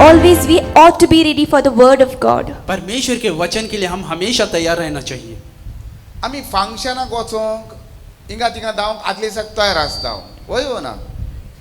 always we ought to be ready for the word of God. परमेश्वर के वचन के लिए हम हमेशा तैयार रहना चाहिए. आमी फंक्शनाक वचोंक हिंगा तिंगा धांवंक आदले दिसाक तयार आसता वय हो ना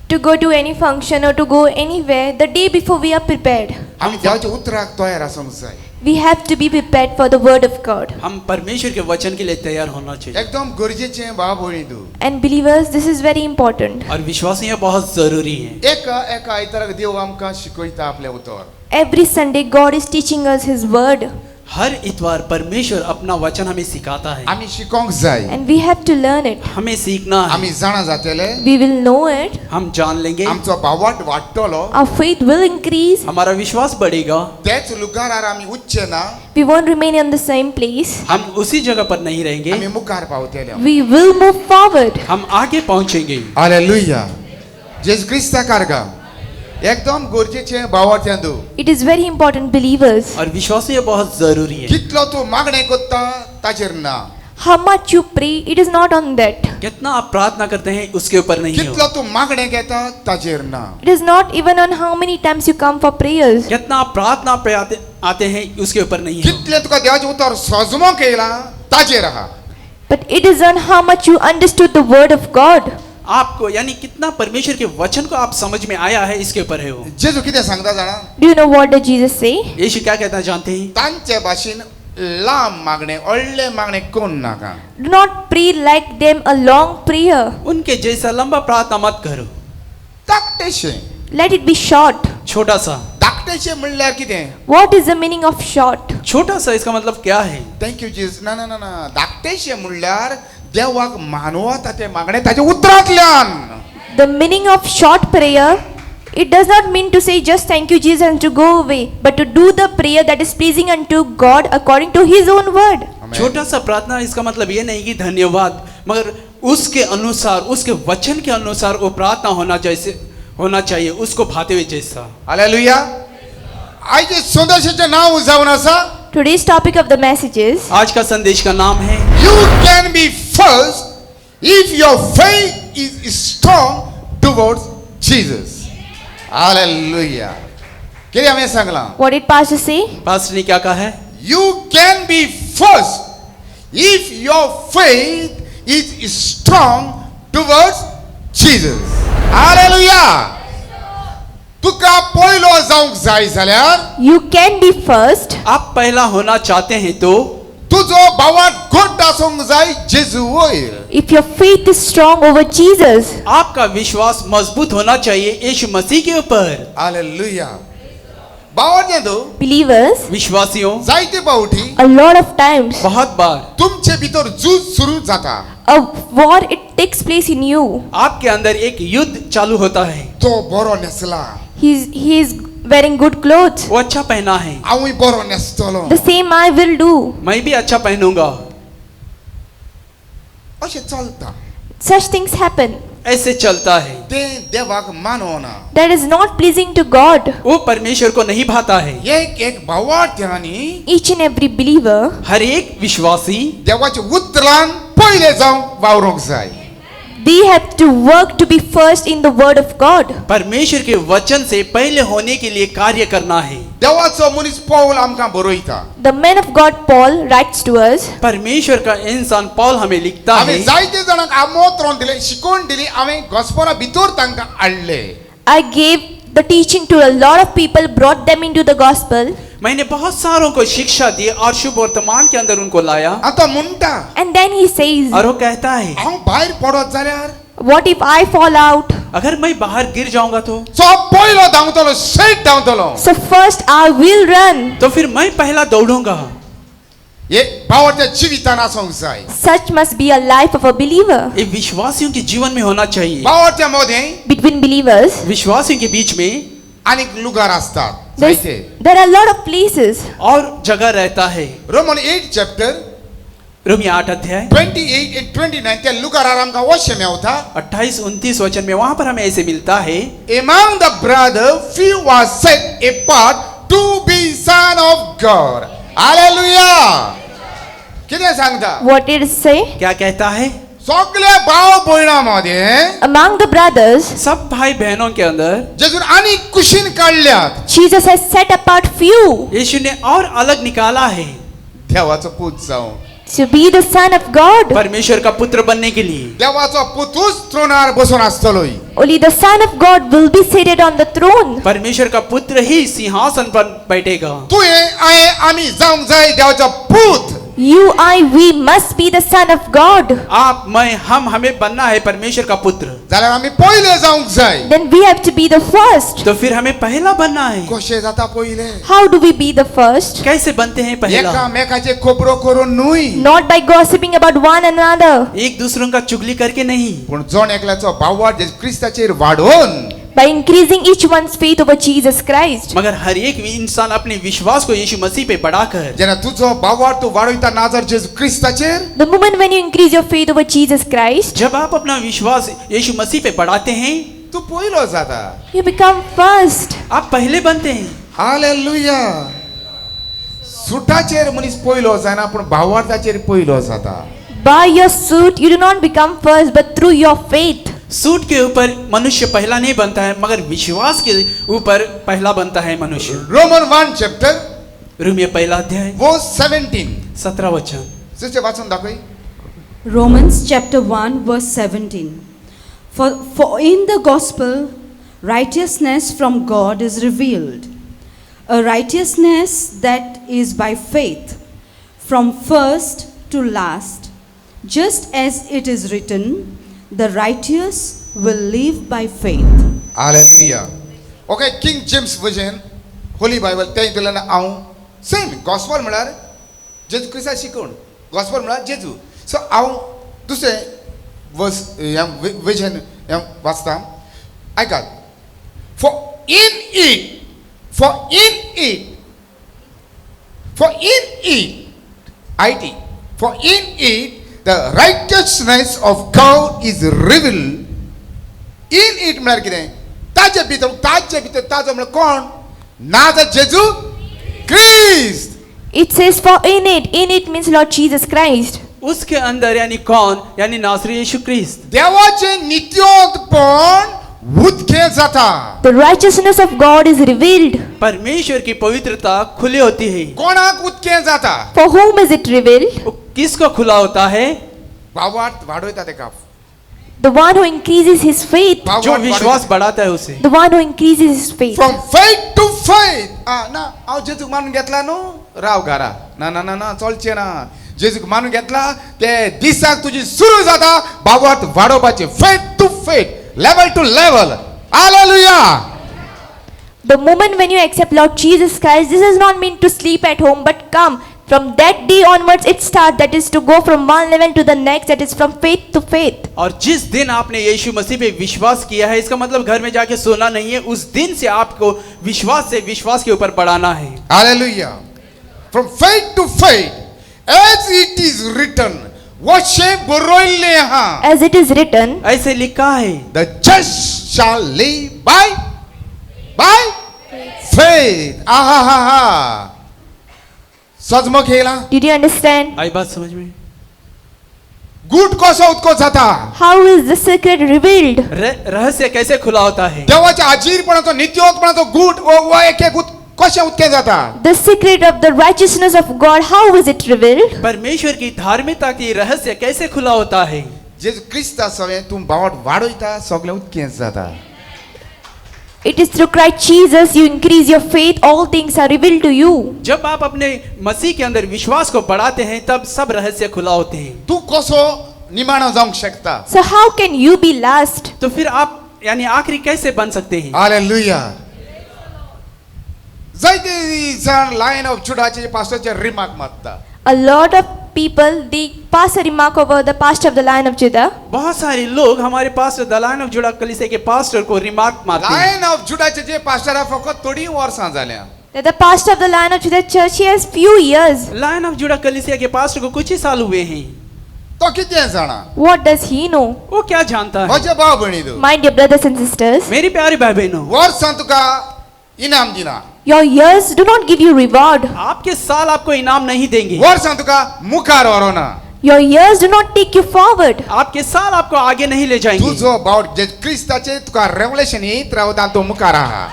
To go to any function or to go anywhere, the day before we are prepared. आमी देवाच्या उतराक तयार आसूंक जाय. We have to be prepared for the word of God. हम परमेश्वर के वचन के लिए तैयार होना चाहिए. एकदम गरजेचें भाव भयणीदू. And believers, this is very important. और विश्वासी ये बहुत जरूरी है. एका आयताराक देव आमकां शिकयता आपले उतर. Every Sunday, God is teaching us His word. हर इतवार परमेश्वर अपना वचन हमें सिखाता है. आमी शिकोंक जाय. And we have to learn it. हमें सीखना है. आमी जाणा जातले. We will know it. हम जान लेंगे. आमचो भावार्थ वाडटलो. Our faith will increase. हमारा विश्वास बढ़ेगा. तेच लुगारार आमी उच्चे ना. We won't remain in the same place. हम उसी जगह पर नहीं रहेंगे. आमी मुखार पावतले. We will move forward. हम आगे पहुंचेंगे. हालेलुया. जेसू क्रिस्ता कारगा. एकदम गरजेचें भावार्थ यांदू. It is very important, believers. और विश्वास ये बहुत जरूरी है. कितलो तू मागणे कोत्ता ताचेर ना. How much you pray, it is not on that. कितना आप प्रार्थना करते हैं उसके ऊपर नहीं कितलो हो. तू मागणे घेता ताचेर ना. It is not even on how many times you come for prayers. कितना आप प्रार्थना पे आते हैं उसके ऊपर नहीं हो. कितले तुका देवाचे उतर सजमो केला ताचेर आहा. But it is on how much you understood the word of God. आपको यानी कितना परमेश्वर के वचन को आप समझ में आया है इसके ऊपर है वो. जेजू कितें सांगता जाणा. Do you know what did Jesus say? यीशु क्या कहता है जानते हैं? तांचे भाशेन लांब मागणे व्हडले मागणे कोण नाका. Do not pray like them a long prayer. उनके जैसा लंबा प्रार्थना मत करो. धाकटेशें. Let it be short. छोटा सा. धाकटेशें म्हणल्यार कितें. What is the meaning of short? छोटा सा इसका मतलब क्या है? Thank you Jesus. ना ना ना ना. धाकटेशें म्हणल्यार देवाक मानवता ते मागणे ताचे उतरांतल्यान. The meaning of short prayer, it does not mean to say just thank you Jesus and to go away, but to do the prayer that is pleasing unto God according to His own word. छोटा सा प्रार्थना इसका मतलब ये नहीं कि धन्यवाद, मगर उसके अनुसार उसके वचन के अनुसार वो प्रार्थना होना चाहिए उसको भाते हुए जैसा. हालेलुया. आयचे संदेशाचें नांव जावन आसा. Today's topic of the message is आज का संदेश का नाम है You can be first if your faith is strong towards Jesus. Hallelujah. किती आम्ही Sangla. what did Pastor say? Pastor ने क्या कहा है? You can be first if your faith is strong towards Jesus. Hallelujah. तुका पयलो जावंक जाय जाल्यार You can be first आप पहला होना चाहते हैं तो तुजो भावार्थ घट्ट आसूंक जाय जेजू वयर. if your faith is strong over Jesus. आपका विश्वास मजबूत होना चाहिए यीशु मसीह के ऊपर. हालेलुया. भावार्थ येदो Believers, विश्वासियों जायते फावटी a lot of times बहुत बार तुमचे भितर झूज सुरू जाता. a war it takes place in you. आपके अंदर एक युद्ध चालू होता है. तो बरो नेसला. He is wearing good clothes. वो अच्छा पहना है, हांवूय बरो नेसतलो. The same I will do. मैं भी अच्छा पहनूंगा. अशें चलता. Such things happen. ऐसे चलता है. ते देवाक मानवना. That is not pleasing to God. वो परमेश्वर को नहीं भाता है. एक भावार्थ्यांनी Each and every believer, हर एक विश्वासी देवाचे उतरान पयले जावन वावरूंक जाय. they have to work to be first in the word of God. परमेश्वर के वचन से पहले होने के लिए कार्य करना है. देवाचो मनीस पौल आमकां बरयता. The man of God Paul writes to us. परमेश्वर का इंसान पौल हमें लिखता हांवें है. जायते जाणांक आमंत्रण दिलें, शिकवण दिली. हांवें गॉस्पेला भितर तांकां हाडले. I gave the teaching to a lot of people, brought them into the gospel. मैंने बहुत सारों को शिक्षा दी और शुभ वर्तमान के अंदर उनको लाया. आतां म्हणटा And then he says, और वो कहता है हांव भायर पडत जाल्यार what if I fall out? अगर मैं बाहर गिर जाऊंगा तो पयलो धांवतलो, straight धांवतलो. So first I will run. तो फिर मैं पहला दौड़ूंगा. हे भावार्थ्या जिवितान आसूंक जाय. Such must be a life of a believer. ये विश्वासियों के जीवन में होना चाहिए. भावार्थ्या मध्ये Between believers, विश्वासियों के बीच में अनेक लुगार असतात. there's- जायते. there are a lot of places. और जगह रहता है. रोमन 8 चॅप्टर रोमियो 8 अध्याय 28 and 29 त्या लुगारार आमकां वशे मेवता. 28-29 वचन में वहां पर हमें ऐसे मिलता है. Among the brothers, few were set apart to be son of God. Hallelujah. कितें सांगता? What did it say? क्या कहता है? सगळ्या भाव बहिणांमध्ये Among the brothers, सब भाई बहनों के अंदर जेजून आणि कुशीन काढल्यात Jesus has set apart few यीशु ने और अलग निकाला है देवाचं पूत जाऊन to be the Son of God. परमेश्वर का पुत्र बनने के लिए. देवाचा पुतूच थ्रोनार बसून असतलोय Only the Son of God will be seated on the throne. परमेश्वर का पुत्र ही सिंहासन पर बैठेगा. तू आहे आम्ही जाऊन जाय देवाचा पूत You, I, we must be the Son of God. आप मैं हम हमें बनना है परमेश्वर का पुत्र. जाल्यार आम्ही पहिले जाऊन जाय Then we have to be the first. तो फिर हमें पहला बनना है. कशे जाता पहिले How do we be the first? कैसे बनते हैं पहला? एकामेकाचे खोबरो करून न्हूय Not by gossiping about one another, एक दूसरों का चुगली करके नहीं, पण जोण एकल्याचो भाववाड जे क्रिस्ताचेर वाढोवन by increasing each one's faith over Jesus Christ. मगर हर एक इंसान अपने विश्वास को यीशु मसीह पे बढ़ाकर. जेन्ना तुजो भाववाड तू वाडयता नाजर जेजू क्रिस्ताचेर The moment when you increase your faith over Jesus Christ, जब आप अपना विश्वास यीशु मसीह पे बढ़ाते हैं, तू पयलो जाता you become first. आप पहले बनते हैं. हालेलुया सुटाचेर मनीस पयलो जायना पण भाववाडाचेर पयलो जाता By your suit, you do not become first, but through your faith. Suit के ऊपर मनुष्य पहला नहीं बनता है, मगर विश्वास के ऊपर पहला बनता है मनुष्य. रोमन 1 चॅप्टर रोमियो पहला अध्याय वर्स 17 17 वचन. सिस्टर वाचून दाखय Romans chapter 1 verse 17. For in the gospel righteousness from God is revealed, a righteousness that is by faith, from first to last, just as it is written, the righteous will live by faith. Hallelujah okay king James version Holi Bible ते दिलें हांव same gospel म्हळ्यार जेजू Crysta शिकोवन gospel म्हळ्यार जेजू सो हांव दुसरें verse version वाचता आयकात for in it the righteousness of God is revealed in it म्हळ्यार कितें ताजे भितर ताजो म्हळ्यार कोण नाजर जेजू क्रिस्त. It says, for in it means Lord Jesus Christ. उसके अंदर यानी कौन, यानी नासरी यीशु क्रिस्त. देवाचे नित्योत्पन्न उदके जाता. The righteousness of God is revealed. परमेश्वर की पवित्रता खुली होती है. कोणाक उदके जाता For whom is it revealed? वो किसको खुला होता है? भावार्थ वाडयता तेका The one who increases his faith. जो विश्वास बढ़ाता है उसे. The one who increases his faith. From faith to faith ना हांव जेजूक मानून घेतला न्हू राव घरा ना ना ना ना चलचें ना जेजूक मानून घेतला ते दिसाक तुजी सुरू जाता भावार्थ वाडोवपाचे faith to faith level to level. Hallelujah The moment when you accept Lord Jesus Christ, this is not meant to sleep at home, but come. From that day onwards, it starts. That is to go from one level to the next. That is from faith to faith. और जिस दिन आपने यीशु मसीह पे विश्वास किया है, इसका मतलब घर में जाके सोना नहीं है. उस दिन से आपको विश्वास से विश्वास के ऊपर बढ़ाना है. Hallelujah from faith to faith as it is written वशे बरोयल्ले हा As it is written, ऐसे लिखा है, the just shall live by faith. आहा हा हा सजमख येला did you understand? आई बात समझ में? गुट कसो उदको जाता How is the secret revealed? रहस्य कैसे खुला होता है? देवाच्या आजीरपणाचो नित्योत्पणाचो गुट वो एक एक गुट कशें उदके जाता. The secret of the righteousness of God, how is it revealed? परमेश्वर की धार्मिकता की रहस्य कैसे खुला होता है? जेजू क्रिस्ता सगळें तूं भावात वाडयता सगळें उदकें जाता. It is through Christ Jesus you increase your faith, all things are revealed to you. जब आप अपने मसीह के अंदर विश्वास को बढ़ाते हैं, तब सब रहस्य खुला होते हैं. तूं कसो निमाणो जावंक शकता. So how can you be last? तो फिर आप यानी आखिरी कैसे बन सकते हैं? हालेलुया जायते जाण लायन ऑफ जुडाचे पास्टरचे रिमार्क मारता. A lot of people, they pass a remark over the pastor of the Lion of Judah. बहुत सारे लोग हमारे पास द लायन ऑफ जुडा कलीसिया के पास्टर को रिमार्क मारते हैं. लायन ऑफ जुडाचे जे पास्टर फकत थोडी वर्सां जाल्या. That the pastor of the Lion of Judah church, he has few years. Lion of Judah कलीसिया के पास्टर को कुछ ही साल हुए हैं. तो कितें जाणा What does he know? वो क्या जानता है? म्हजे भाव भयणीदो My dear brothers and sisters, मेरी प्यारी भाई बहनों, वर्सां तुका इनाम दिना. your years do not give you reward. आपके साल आपको इनाम नहीं देंगे. वर्सां तुका मुखार व्हरोना. Your years do not take you forward. आपके साल आपको आगे नहीं ले तू जाएंगे. जो अबाउट जे क्रिस्ताचे तुका रेवलेशन येत रावता तो मुखार आहा.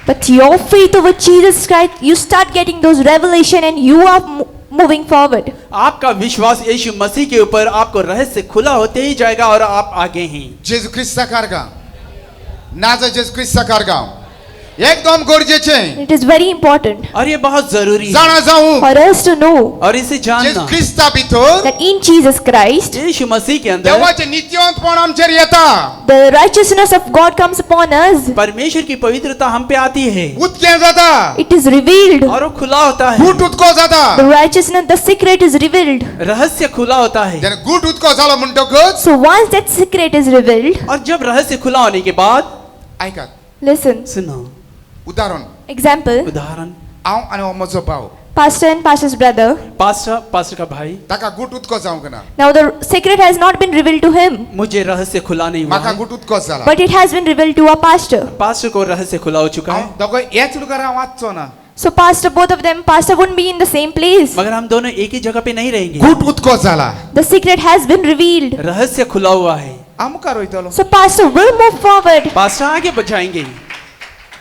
But your faith over Jesus Christ, you start getting those revelation and you are moving forward. आपका विश्वास यीशु मसीह के ऊपर आपको रहस्य खुला होते ही जाएगा और आप आगे हैं. जेजू ख्रिस्त साकारगा. नाजा जेजू ख्रिस्त साकारगा. एकदम गरजेचे. It is very important और ये बहुत जरूरी है जाणा जाऊ for us to know और इसे जेजू जानना. ख्रिस्ता भितर that in Jesus Christ, यीशु मसीह के अंदर देवाचे नित्यवंतपण आमचेर येता. the righteousness of God comes upon us. परमेश्वर की पवित्रता हम पे आती है उतकें जाता. It is revealed. और वो खुला होता है. गुट उतको जाता. The righteousness, the secret is revealed. रहस्य खुला होता है. जेने गुट उतको झालो म्हणटकच So once that secret is revealed, और जब रहस्य खुला होने के बाद ऐका listen. सुनो उदाहरण Example, उदाहरण. हांव आनी हो म्हजो भाव pastor and pastor's brother. Pastor का भाई. ताका गुट उतको जावंक ना. Now the secret has not been revealed to him, मुझे रहस्य खुला नहीं हुआ म्हाका है. गुट उतको जाला. but it has been revealed to our pastor. Pastor को रहस्य खुला हो चुका हांव है. दोगोय हेच लुगार वाचचो ना. So pastor, both of them, pastor wouldn't be in the same place. मगर हम दोनों एक ही जगह पे नहीं रहेंगे. गुट उतको जाला. The secret has been revealed. रहस्य खुला हुआ है. हांव मुखार वयतलो. So pastor will move forward. Pastor आगे बढ़ाएंगे.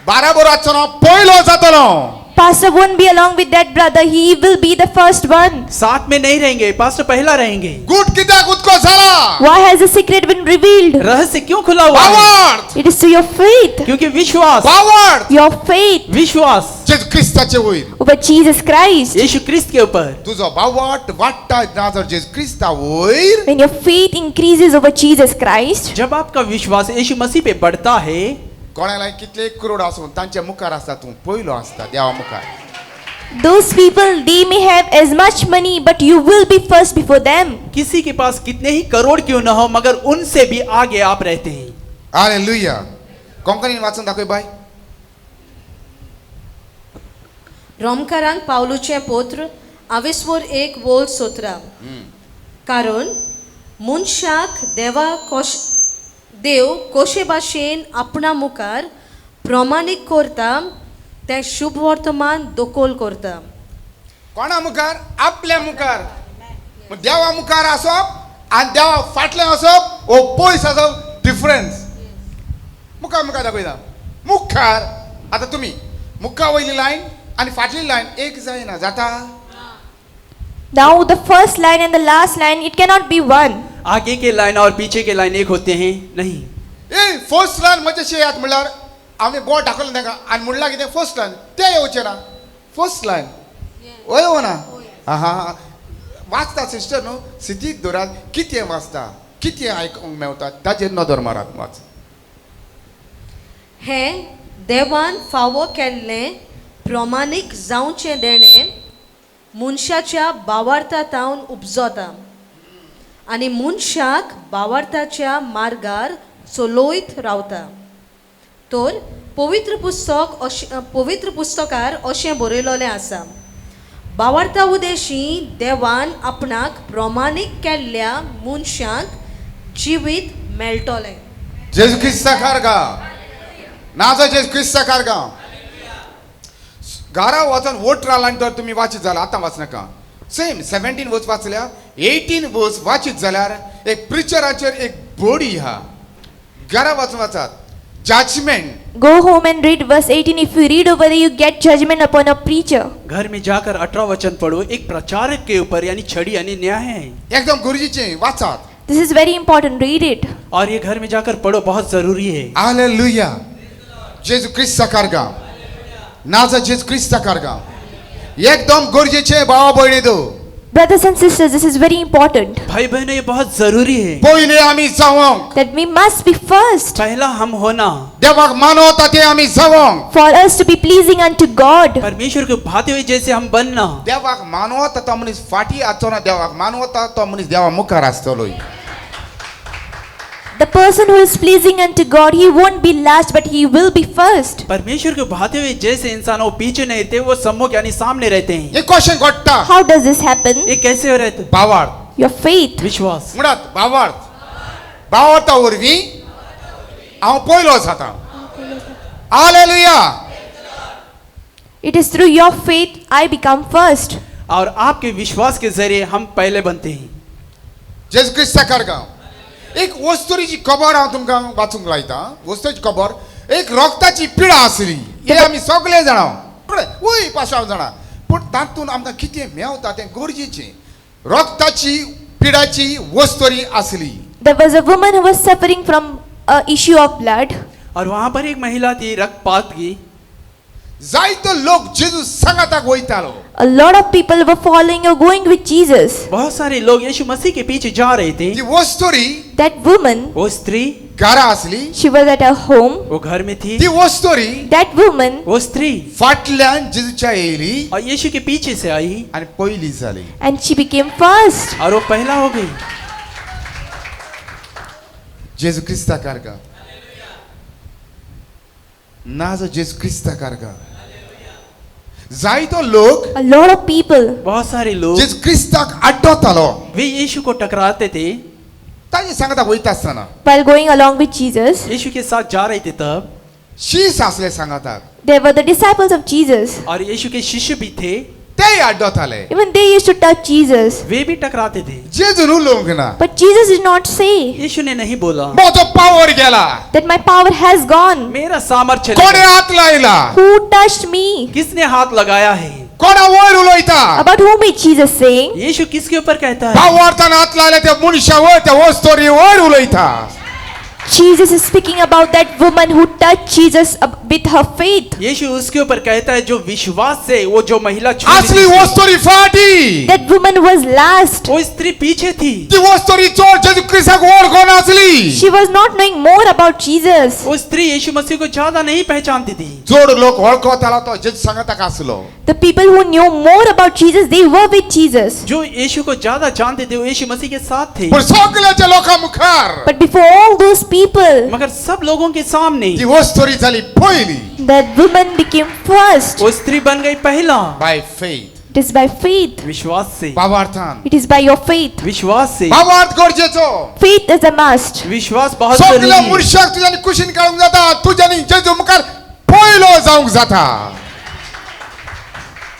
बाराबर वाचचो ना. पयलो जातलो. Pastor won't be along with that brother. He will be the first one. साथ में नहीं रहेंगे. पास्टर पहला रहेंगे. गुट कित्याक उतको जाला. Why has the secret been revealed? रहस्य क्यों खुला हुआ है? भावार्थ. It is to your faith. क्योंकि विश्वास. भावार्थ. Your faith विश्वास जेजू ख्रिस्ताचे वयर. over Jesus Christ. यीशु क्रिस्त के ऊपर. तुजो भावार्थ वाडटा नाजर जेजू ख्रिस्ता वयर. When your faith increases over Jesus Christ, जब आपका विश्वास यीशु मसीह पे बढ़ता है, कोणाला कितले करोड आसून तांच्या मुखार आसता तूं पयलो आसता देवा मुखार. those people, they may have as much money, but you will be first before them. किसी के पास कितने ही करोड़ क्यों न हो, मगर उनसे भी आगे आप रहते हैं. हालेलुया. कोंकणीन वाचून दाखय बाय. रोमकारांक पावलुचें पोत्र 21 वोल 17. कारण मनशाक देव कोशे भाशेन आपणा मुखार प्रमाणीक करता ते शुभ वर्तमान दोकोल करता. कोणा मुखार? आपल्या मुखार. देवा मुखार आसप आनी देवा फाटल्यान आसप ओ पयस आसप डिफरन्स. मुखार मुखार दाखयता. मुखार आतां तुमी मुखार वयली लायन आनी फाटली लायन एक जायना. जाता? Now the first line and the last line, it cannot be one. आगे के लाइन और पीछे के लाइन एक होते हैं? नहीं. ए फर्स्ट लायन म्हजेशें याद म्हणल्यार हांवें बोट दाखयलें तांकां आनी म्हणलां कितें फर्स्ट लायन ते येवचें ना. फर्स्ट लायन वय हो ना. हा वाचता सिस्टर न्हू सिटीक धरात कितें वाचता कितें आयकूंक मेवता ताचेर नदर मारात. वाच. हें देवान फावो केल्लें प्रमाणीक जावचें देणें मनशाच्या भावार्थांतावन उपजता आनी मनशाक भावार्थाच्या मार्गार चलोयत रावता. तर पवित्र पुस्तकार अशें बरयलोलें आसा. भावार्था उदेशी देवान आपणाक प्रमाणीक केल्ल्या मनशाक जिवीत मेळटलें. जेजू ख्रिस्त साकारगा. नाजो जेजू ख्रिस्त साकारगा. घरा वचून वोट रावला तर तुमी वाचीत जाल्यार आतां वाचनाका. सेम 17 वर्स वाचल्या 18 वर्स वाचीत जाल्यार एक प्रिचराचेर एक बडी आहा. घरा वचून वाचात. Judgement. Go home and read verse 18. If you read over there, you get judgment upon a preacher. घर में जाकर 18 वचन पढ़ो. एक प्रचारक के ऊपर यानी छड़ी यानी न्याय है. एकदम गरजेचें वाचात. This is very important. Read it. और ये घर में जाकर पढ़ो, बहुत जरूरी है. हालेलुया. जेजू ख्रिस्त साकारगा. नाजा जेजू ख्रिस्त साकारगा. एकदम गरजेचें भावा भयणीदो. Brothers and sisters, this is very important. भाई बहनों, ये बहुत जरूरी है. पयले आमी जावंक. That we must be first. पहला हम होना. देवाक मानवता ते आमी जावंक. For us to be pleasing unto God. परमेश्वर को भाते हुए जैसे हम बनना. देवाक मानवता तो मनीस फाटी आसचो ना. देवाक मानवता तो मनीस देवा मुखार आसतलो. The person who is pleasing unto God, he won't be last, but he will be first. परमेश्वर को भाते हुए जैसे इंसान वो पीछे नहीं रहते, वो सम्मुख यानी सामने रहते हैं. एक क्वेश्चन घडटा. How does this happen? ये कैसे हो रहते? भावार्थ. Your faith. विश्वास. म्हणत भावार्थ. भावार्था वरवीं हांव पयलो जाता. Hallelujah. It is through your faith I become first. और आपके विश्वास के जरिए हम पहले बनते हैं. जेजू क्रिस्ता कारगा एक वस्तुरीची खबर हांव तुमकां वाचूंक लायता वस्तूची खबर एक रक्ताची पिडा आसली हे आमी सगळे जाणा वय पासवांव जाणा पूण तातूंत आमकां कितें मेवता तें गरजेचें रक्ताची पिडाची वस्तुरी आसली There was a woman who was suffering from a issue of blood. और वहां पर एक महिला थी रक्तपात की जायतो लोक जेजू सांगाताक वयतालो A lot of people were following or going with Jesus. बहुत सारे लोग यीशु मसीह के पीछे जा रहे थे ती वस्तुरी That woman, वो स्त्री घरा आसली she was at her home. वो घर में थी ती वस्तुरी That woman, वो स्त्री फाटल्यान जेजूच्या येयली और यीशु के पीछे से आई आनी पयली जाली and she became first. और वो पहला हो गई जेजू क्रिस्ता कारगा नाजो जेजू क्रिस्ता कारगा जायतो लोक A lot of people, बहुत सारे लोग जेजू क्रिस्ताक आड्डोतालो वे यीशु को टकराते थे ताजे सांगता वयता आसतना while going along with Jesus, यीशु के साथ जा रहे थे तब शीस आसले सांगतात there were the disciples of Jesus. और यीशु के शिष्य भी थे तेय आड्डोताले Even they used to touch Jesus. वे भी टकराते थे जेजू नु लोंगना But Jesus did not say यीशु ने नहीं बोला मोठो पावर गेला that my power has gone. मेरा सामर्थ्य कोणे चले हात लायला Who touched me? किसने हाथ लगाया है कोणा वयर उलयता About whom is Jesus saying? यीशु किसके ऊपर कहता है पावरतान हात लायला त्या मनशावर त्या वस्तुरी वयर उलयता Jesus is speaking about that woman who touched Jesus with her faith. यीशु उसके ऊपर कहता है जो विश्वास से वो जो महिला छू असली ली थी, वस्तुरी फाटी That woman was last. वो स्त्री पीछे थी ती वस्तुरी चोर जेजू क्रिस्ताक ओळखोन आसली She was not knowing more about Jesus. वो स्त्री यीशु मसीह को ज्यादा नहीं पहचानती थी जोड लोक ओळखोतालो तो जेजू सांगताक आसलो The people who knew more about Jesus, they were with Jesus. जो यीशु को ज्यादा जानते थे वो यीशु मसीह के साथ थे पण सगळ्याच्या लोका मुखार But before all those people, मगर सब लोगों के सामने ती वस्तुरी झाली पहिली that woman became first. वो स्त्री बन गई पहला by faith It is by faith. विश्वास से भावार्थान It is by your faith. विश्वास से भावार्थ गरजेचो Faith is a must. विश्वास बहुत सगळ्या जरूरी है मुर्शाक तुझ्यानी कुशीन काढूंक जाता तुझ्यानी जेजू मुखार पहिलो जावंक जाता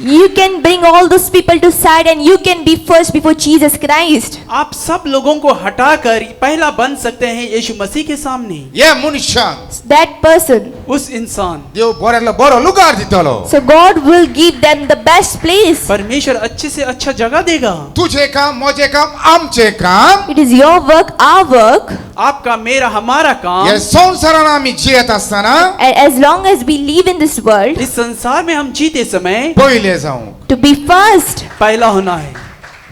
You can bring all those people to side and you can be first before Jesus Christ. आप सब लोगों को हटाकर पहला बन सकते हैं यीशु मसीह के सामने या मनशाक That person. उस इंसान देव बऱ्याला बरो लुगार दितलो So God will give them the best place. परमेश्वर अच्छे से अच्छा जगह देगा तुझे काम मोजे काम आमचे काम It is your work, our work. आपका मेरा हमारा काम या संसारान आम्ही जियत असताना And as long as we live in this world, इस संसार में हम जीते समय पहिले जाऊं to be first. पहला होना है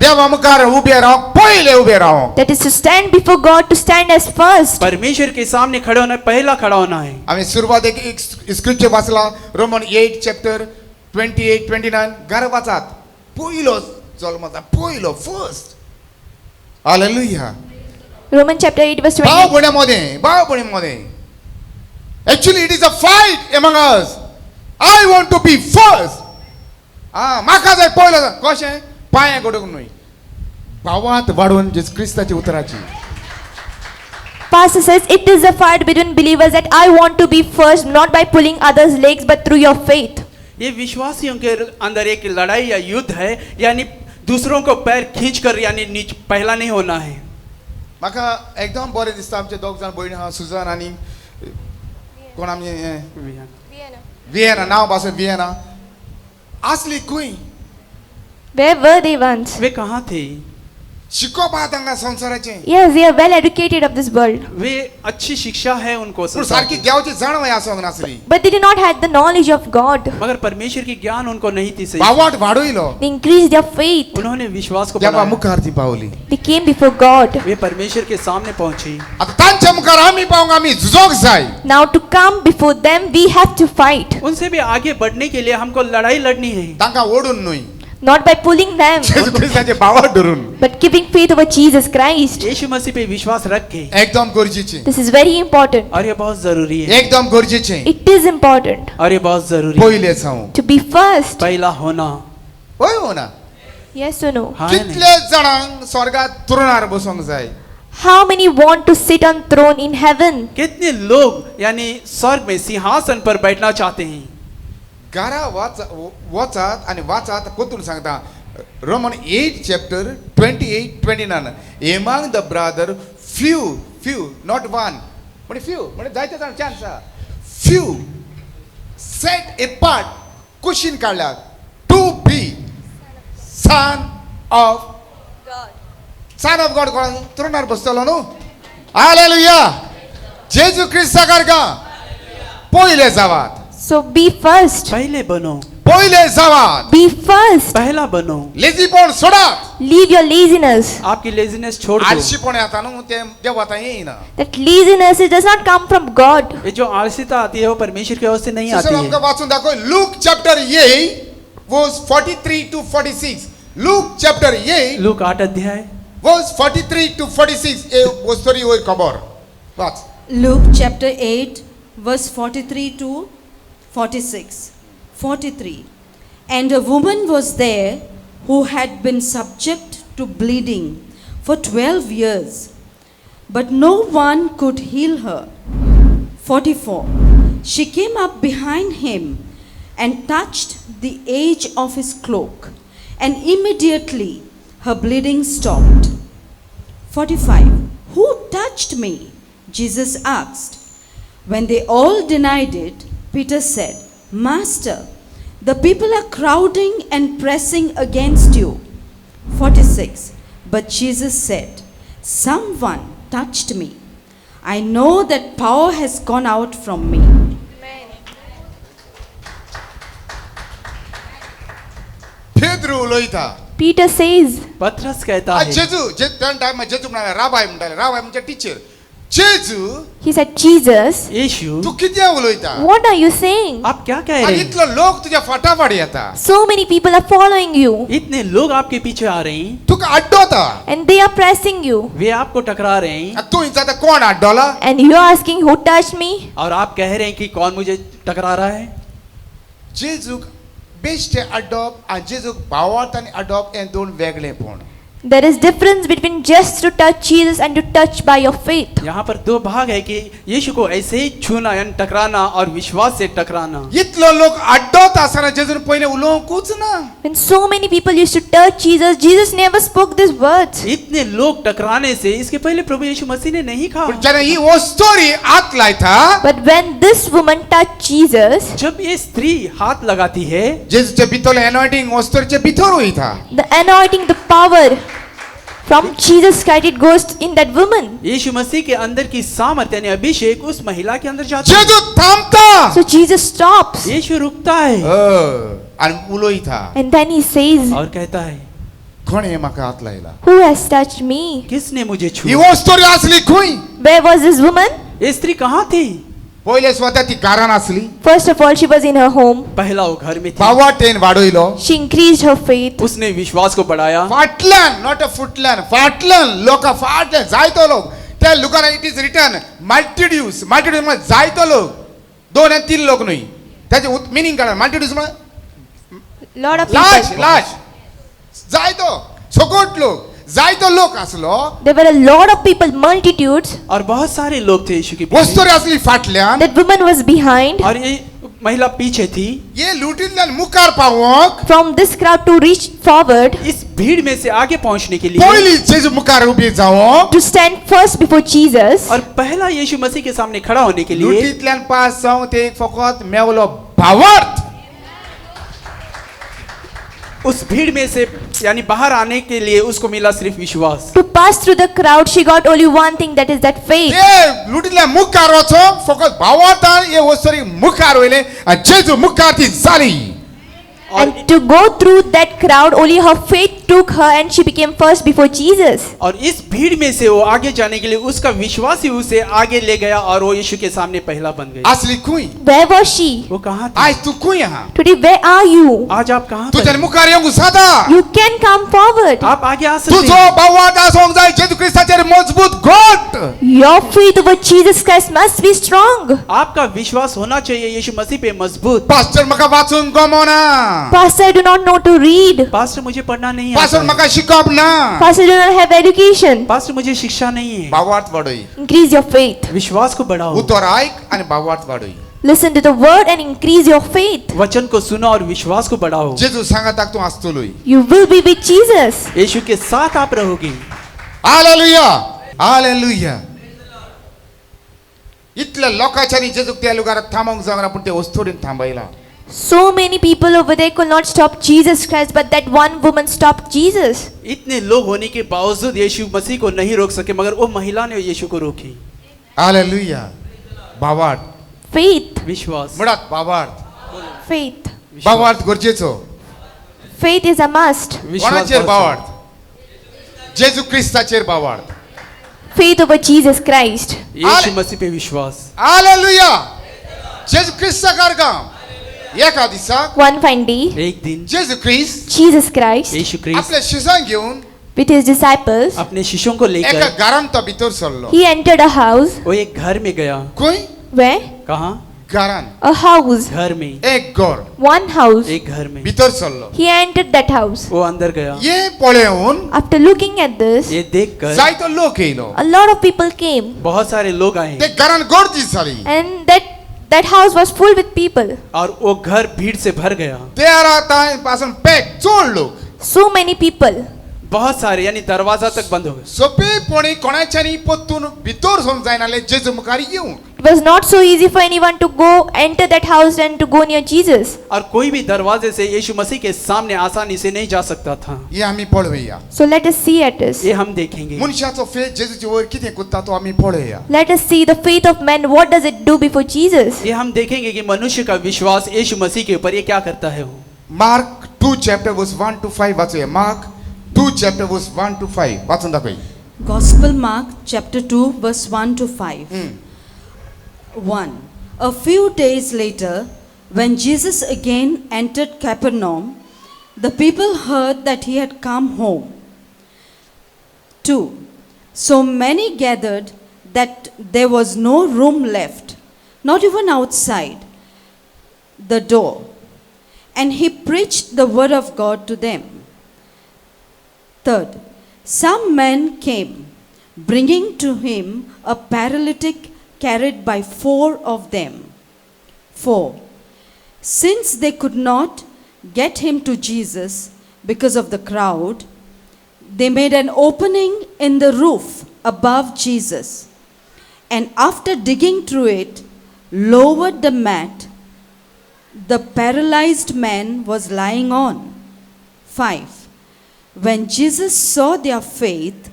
देवा मुखार उभे राहो पहिले उभे राहो That is to stand before God, to stand as first. परमेश्वर के सामने खड़े होना पहला खड़ा होना है आम्ही सुरुवात एक स्क्रिप्चर वाचला रोमन 8 चॅप्टर 28 29 घर वाचात पहिलो जल्माचा पहिलो first hallelujah Romans chapter 8 verse 20. भावपणामध्ये actually it is a fight among us I want to be first म्हाका जाय पयलो कशें पांय घडोवंक न्हय भावांत वाडून जेजू क्रिस्ताची उतराची Pastor says it is a fight between believers that I want to be first, not by pulling others' legs, but through your faith. ये विश्वासियों के अंदर एक लड़ाई या युद्ध है यानी दूसरों को पैर खींचकर यानी नीच पहला नहीं होना है म्हाका एकदम बरें दिसता आमचे दोग जाण भयणी आहा सुजान आनी कोण आमचे वियेना नांव पासून वियेना आसली खंय Where were they once? वे कहाँ थे शिकोवप आहा तांकां संवसाराचें Yes, they are well educated of this world. वे अच्छी शिक्षा है उनको पूण संसार सारकी की। देवाची जाणवय आसोंक नासली But they did not have the knowledge of God. मगर परमेश्वर की ज्ञान उनको नहीं थी सही भावांत वाडयलो They increased their faith. उन्होंने विश्वास को देवा बढ़ाया। मुखार ती पावली They came before God. वे परमेश्वर के सामने पहुंची आता तांच्या मुखार आमी पावंक आमी झुजोंक जाय Now to come before them, we have to fight. उनसे भी आगे बढ़ने के लिए हमको लड़ाई लड़नी है तांकां ओडून न्हय Not by pulling them, जेजू क्रिस्ताचे भावार धरून but giving faith over Jesus Christ. यीशु मसीह पे विश्वास रख के एकदम गरजेचें This is very important. और ये बहुत जरूरी है एकदम गरजेचें It is important और ये बहुत जरूरी है पयले जावं to be first. पहला होना होय हो ना Yes or no? हाँ या नहीं? कितले जाणांक स्वर्गात तुरणार बसोंक जाय How many want to sit on throne in heaven? कितने लोग यानी स्वर्ग में सिंहासन पर बैठना चाहते हैं घरा वचात आनी वाचात कोतून सांगता Roman 8 chapter 28, 29. Among the brother, few, not one. But few, but जायते जाण chance. Few set apart cushion काढल्यात to be son of God. Son of God कोण तरुणार बसतलो न्हू. हालेलुया. जेजू ख्रिस्त सारका पहिले जावात. So be first. पहले बनो, पहिले जावात. Be first. पहला बनो. लेजीपण सोडात. Leave your laziness. आपकी लेजीनेस छोड़ दो. आळशीपण येता न्हू ते देवाता येईना. That laziness, it does not come from God. ये जो आलस्यता आती है वो परमेश्वर की ओर से नहीं आती सर हमका है. वाचून दाखव look chapter 8 verse 43 to 46. Look chapter 8 look 8 अध्याय verse 43 to 46 ए वो स्टोरी वयर खबर. Watch. Luke chapter 8, verse 43 to 46. 43. And a woman was there who had been subject to bleeding for 12 years, but no one could heal her. 44. She came up behind him and touched the edge of his cloak, and immediately her bleeding stopped. 45. Who touched me? Jesus asked. When they all denied it, Peter said, Master, the people are crowding and pressing against you. 46. But Jesus said, Someone touched me. I know that power has gone out from me. Pedro उलयता. Peter says, पतरस कहता आ है, जेजू जे त्या time जेजू म्हणाले राबाय म्हणटाले rabbi म्हणजे teacher. जेजू he said, Jesus, यीशु तू कित्या उलयता? what are you saying? आप क्या कह आणि रहे हैं? इतलो लोक तुझ्या फाटाफाट येता. So many people are following you इतने लोग आपके पीछे आ रहे हैं, तुका अड्डोता. and they are pressing you. वे आपको टकरा रहे हैं तू इंचा कोण अड्डोला? And you are asking who touched me? और आप कह रहे हैं कि कौन मुझे टकरा रहा है. जेजूक बेश्टे अडॉप आणि जेजूक भावार्थ आणि अडॉप हे दोन वेगळेपण. There is difference between just to touch Jesus and to touch by your faith. यहाँ पर दो भाग है कि यीशु को ऐसे ही छूना यानी टकराना और विश्वास से टकराना. इतलो लोक अड्डोत असताना जेजून पहिले उलोवंकूच ना. When so many people used to touch Jesus, Jesus never spoke these words. इतने लोग टकराने से इसके पहले प्रभु यीशु मसीह ने नहीं कहा. पण जेन्ना ही वस्तोरी आत लायता But when this woman touched Jesus, जब ये स्त्री हाथ लगाती है, जेजूचे भितर एनॉइंटिंग वस्तोरीचे भितर वयता. the anointing, the power from Jesus Christ, it goes in that woman. यीशु मसीह के अंदर की सामर्थ्य यानी अभिषेक उस महिला के अंदर जाता है. जेजू थांबता. So Jesus stops यीशु रुकता है आणि उलोयता. and then he says, और कहता है, कोणे म्हाका हात लायला? who has touched me? किसने मुझे ही छुआ? वस्तोरी असली खंय? Where was this woman? ये स्त्री कहाँ थी? पहिले स्वतः ती घरान असली. First of all, she was in her home. पहला वो घर में थी. भावार्थेन वाडयलो. She increased her faith. उसने विश्वास को बढ़ाया. फाटल्यान नॉट अ फुटल्यान फाटल्यान लोक फाटल्यान जायतो लोक त्या लुकान इट इज रिटन मल्टिट्यूड्स म्हणजे जायतो लोक 2 आणि 3 लोक न्हय त्याचे मिनिंग काढा मल्टिट्यूड्स म्हणजे Lot of लाश people. लाश जायतो सगोट लोक जायतो लोक असलो. There were a lot of people, multitudes. और बहुत सारे लोग थे यीशु के पीछे. वस्तोरी असली फाटल्यान. That woman was behind. और ये महिला पीछे थी. ये लुटिल्ल्यान मुखार पावोंक From this crowd to reach forward, इस भीड़ में से आगे पहुंचने के लिए पयली जेजू मुखार उभी जावोंक. to stand first before Jesus. और पहला यीशु मसीह के सामने खड़ा होने के लिए लुटींतल्यान पास जावंक ते फकत मेवलो भावार्थ. उस भीड़ में से यानी बाहर आने के लिए उसको मिला सिर्फ विश्वास. To pass through the crowd, she got only one thing, that is that faith. ते लुटिल्ल्यान मुखार वचोंक फकत भावार्थान हे वस्तोरी मुखार वयले आणि जेजू मुखार ती जाली. और And to go through that crowd, only her faith took her and she became first before Jesus. और इस भीड़ में से वो आगे जाने के लिए उसका विश्वास ही उसे आगे ले गया और वो यीशु के सामने पहला बन गई. असली खुई. Where was she? वो कहाँ थी? आज तू खुई यहाँ. Today, where are you? आज आप कहाँ तुझ्या पर? मुखार येऊंक साधा. You can come forward. आप आगे आ सकते तुझो हैं. भावार्थ आसोंक जाय जेजू ख्रिस्ताचेर मजबूत घोट. Your faith over Jesus Christ must be strong. आपका विश्वास होना चाहिए यीशु मसीह पे मजबूत. पास्टर म्हाका वाचून गमोना. Pastor, I do not know to read. Pastor मुझे पढ़ना नहीं पास्टर आता है. म्हाका शिकप ना. Pastor, I do not have education. Pastor मुझे शिक्षा नहीं है. भावार्थ वाडय. Increase your faith. विश्वास को बढ़ाओ. उतर ऐक आणि भावार्थ वाडय. Listen to the word and increase your faith. वचन को सुनो और विश्वास को बढ़ाओ। जेजू सांगाताक तूं आसतलोय You will be with Jesus. यीशु के साथ आप रहोगे। हालेलुया हालेलुया इतल्या लोकांच्यानी जेजूक त्या लुगाराक थांबोंक जावना पूण ते वस्तुरीन थांबयला So many people over there could not stop Jesus Christ, but that one woman stopped Jesus. इतने लोग होने के बावजूद यीशु मसीह को नहीं रोक सके, मगर वो महिला ने यीशु को रोकी। हालेलुया भावार्थ Faith. विश्वास। मुळात भावार्थ Faith. भावार्थ गरजेचो Faith is a must. कोणाचेर भावार्थ जेजू क्रिस्ताचेर भावार्थ Faith over Jesus Christ. यीशु मसीह पे विश्वास। हालेलुया जेजू क्रिस्ताकार काम एका दिसाक One fine day, एक दिन जेजू क्रिस्त Jesus Christ यीशु ख्रिस्त आपल्या शिष्यांक घेऊन with his disciples, अपने शिष्यों को एका लेकर घरांत तो भितर सरलो he entered a house. वो एक घर में गया। खंय Where? कहाँ? घरांत A house. घर में। एक घर One house. एक घर में भितर सरलो He entered that house. वो अंदर गया। ये पळेवन After looking at this, ये देखकर जायतो लोक येयलो a lot of people came, बहुत सारे लोग आए ते घरांत गर्दी जाली and that house was full with people. और वो घर भीड़ से भर गया। तेरा ताई पासून पॅक चोड लोक So many people. बहुत सारे, यानी दरवाजा तक बंद हो गए। सोपेपणी कोणाच्यानी पत्तून भितर सोन जायनाले जेजू मुखार येवंक It was not so easy for anyone to go enter that house and to go near Jesus. और कोई भी दरवाजे से यीशु मसीह के सामने आसानी से नहीं जा सकता था। हे आमी पळोवया So let us see at this. ये हम देखेंगे। मनशाचो फेथ जेजूचे वयर कितें कोत्ता तो आमी पळोवया Let us see the faith of man. What does it do before Jesus? ये हम देखेंगे कि मनुष्य का विश्वास यीशु मसीह के ऊपर ये क्या करता है। वो मार्क 2 चॅप्टर वर्स 1 to 5 वाचूया मार्क 2 चॅप्टर वर्स 1 to 5 वाचून दाखय Gospel Mark chapter 2 verse 1 to 5. 1. A few days later, when Jesus again entered Capernaum, the people heard that he had come home. 2. So many gathered that there was no room left, not even outside the door, and he preached the word of God to them. 3rd, some men came, bringing to him a paralytic carried by 4 of them. 4. Since they could not get him to Jesus because of the crowd, they made an opening in the roof above Jesus, and after digging through it, lowered the mat the paralyzed man was lying on. 5. When Jesus saw their faith,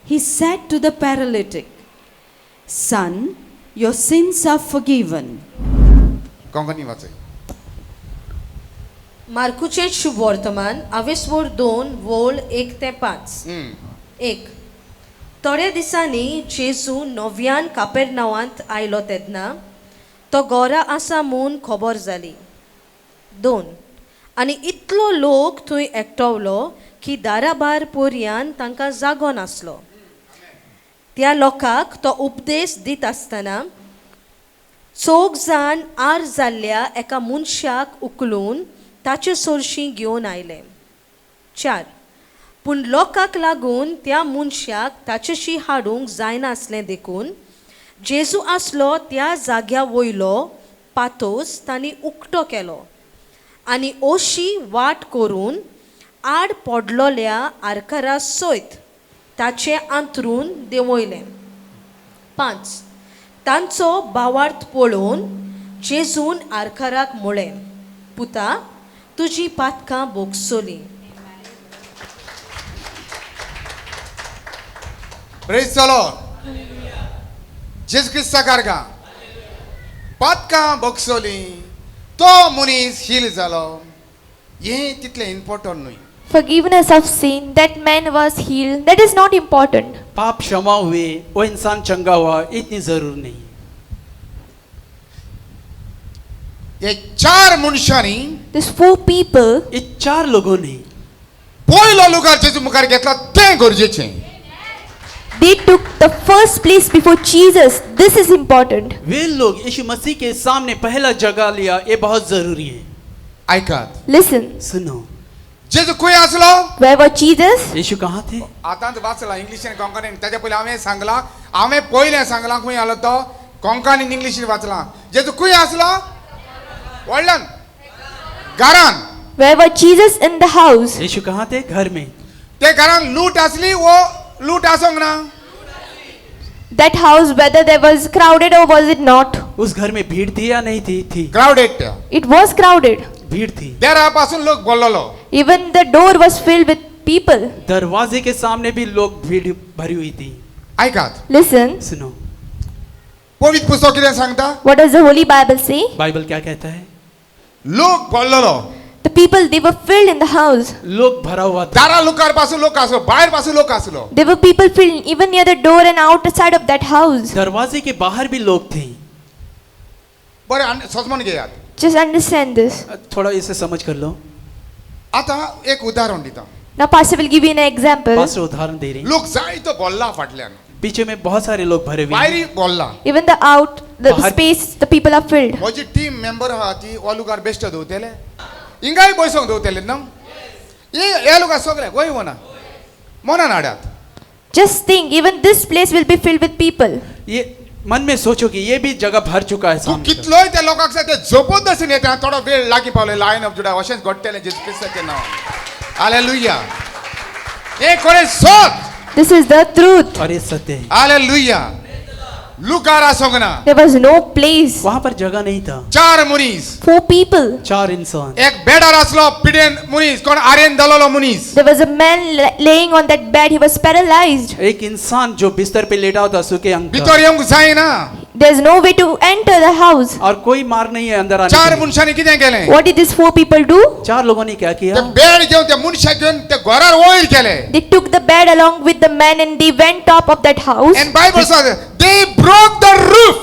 he said to the paralytic, Son, your sins are forgiven. Konkani वाचय मार्कुचे शुभ वर्तमान आवेसवोर 2 वोळ 1 ते 5. 1. थोड्या दिसांनी जेजू नव्यान कापेरनावांत आयलो तेन्ना तो गोरा आसा म्हूण खबर जाली. 2. आनी इतलो लोक थंय एकटवलो की दाराभार पर्यान तांकां जागो नासलो. त्या लोकांक तो उपदेश दित आसतना 4 जाण आर जाल्ल्या एका मनशाक उखलून ताचे सोरशीं घेवन आयले. 4. पूण लोकांक लागून त्या मनशाक ताचेशी हाडूंक जायनासलें देखून जेजू आसलो त्या जाग्या वयलो पातोस तांणी उक्तो केलो आनी ओशी वाट करून आड पडलोल्या आरकारा सयत ताचे अंतरून देंवयलें. 5. तांचो भावार्थ पळोवन जेजून आरकाराक म्हळें, पुता, तुजी पातकां बोगसोलीं. प्रेज द लॉर्ड जेजू क्रिस्ताकार का पातकां बोगसोली तो मनीस हील जालो हे तितलें इम्पॉर्टंट न्हय. Forgiveness of sin, that man was healed, that is not important. पाप क्षमा हुए, वो इंसान चंगा हुआ, इतनी जरूर नहीं। हे 4 मनशांनी These 4 people, ये 4 लोगों ने पयलो लुगार जेजू मुखार घेतला तें गरजेचें. they took the first place before Jesus. This is important. वे लोग यीशु मसीह के सामने पहला जगह लिया, ये बहुत जरूरी है। ऐकात Listen, सुनो, जेजू खंय आसलो where was Jesus? यीशु कहाँ थे? आतांच वाचला इंग्लिशीन कोंकणीन ताच्या पयलीं हांवें सांगलां खंय आलो तो कोंकणी इंग्लिशीन वाचला जेजू खूंय आसलो व्हडल्यान घरान Where was Jesus in the house? यीशु कहाँ थे? घर में। ते घरान लूट आसली वो लूट आसोंक ना That house, whether there was crowded or was it not? उस घर में भीड़ थी या नहीं थी? थी। Crowded It was crowded. भीड़ थी। देरापासून लोक बोललो Even the door was filled with people. दरवाजे के सामने भी लोग भीड़ भरी हुई थी। ऐकात Listen, सुनो, पवित्र पुस्तक कितें सांगता what does the Holy Bible say? Bible क्या कहता है? लोक बोललो The people, they were filled in the house. लोग भरा हुआ था। दारा लुकार पासून लोक आसलो भायर पासून लोक आसलो There were people filled even near the door and outside of that house. दरवाजे के बाहर भी लोग थे। बरें समजून घेयात Just understand this. थोड़ा इसे समझ कर लो। आतां एक उदाहरण दिता Now, Pastor will give you an example. Pastor उदाहरण दे रही हैं। लोक जायतो बोल्ला फाटल्यान पीछे में बहुत सारे लोग भरे हुए हैं। भायरी बोल्ला Even the the Bahar- space, the people are filled. म्हजी टीम मेंबर आहा ती हो लुकार बेश्ट दवरतेले हिंगाय बसोंक दवरतेले न्हू हे लुकार सगळे गोंय वना मनान हाडात Just think, even this place will be filled with people. ये मन में सोचो कि ये भी जगह भर चुका है तूं सामने। कितलोय त्या लोकांक सांग ते जबरदस्तीन येता थोडो वेळ लागीं पावले लायन ऑफ जुडा अशेंच घडटलें जेजू क्रिस्ताचें नांवान हालेलुया हे खरें सोद This is the truth. और ये सत्य है। हालेलुया लुकारा सोंगना There was no place. वहाँ पर जगह नहीं था। 4 मुनीस 4 people. 4 इंसान। एक बेडार आसलो पिडेन मुनीस कोण Aryan दलोलो मुनीस There was a man laying on that bed. He was paralyzed. एक इंसान जो बिस्तर पे लेटा होता सूखे अंग का। भितर येवंक जायना There's no way to enter the house. और कोई मार्ग नहीं है अंदर आने 4 के लिए। मनशांनी कितें केलें What did these 4 people do? 4 लोगों ने क्या ते किया? बेड घेवन ते मनशाक घेवन ते घरार वयर केलें They took the bed along with the man and they went top of that house. And Bible says they broke the roof.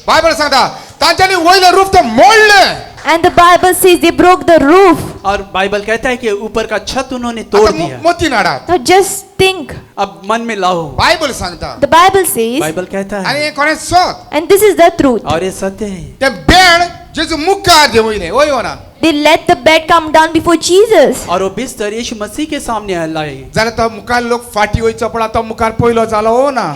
Bible सांगता तांच्यांनी वयले रूफ ते मोडले And the Bible says they broke the roof. और Bible कहता है कि ऊपर का छत उन्होंने तोड़ दिया। मोती नाडात Now just think. अब मन में लाओ। बायबल सांगता The Bible says, बाइबल कहता आनी है हे कोणें सोद and this is the truth. और ये सत्य है। ते बेड जेजू मुखार जे वयले वय वना They let the bed come down before Jesus. और वो बिस्तर यीशु मसीह के सामने लाए। जाल्यार तो मुखार लोक फाटी वयचो पण तो मुखार पयलो जालो हो ना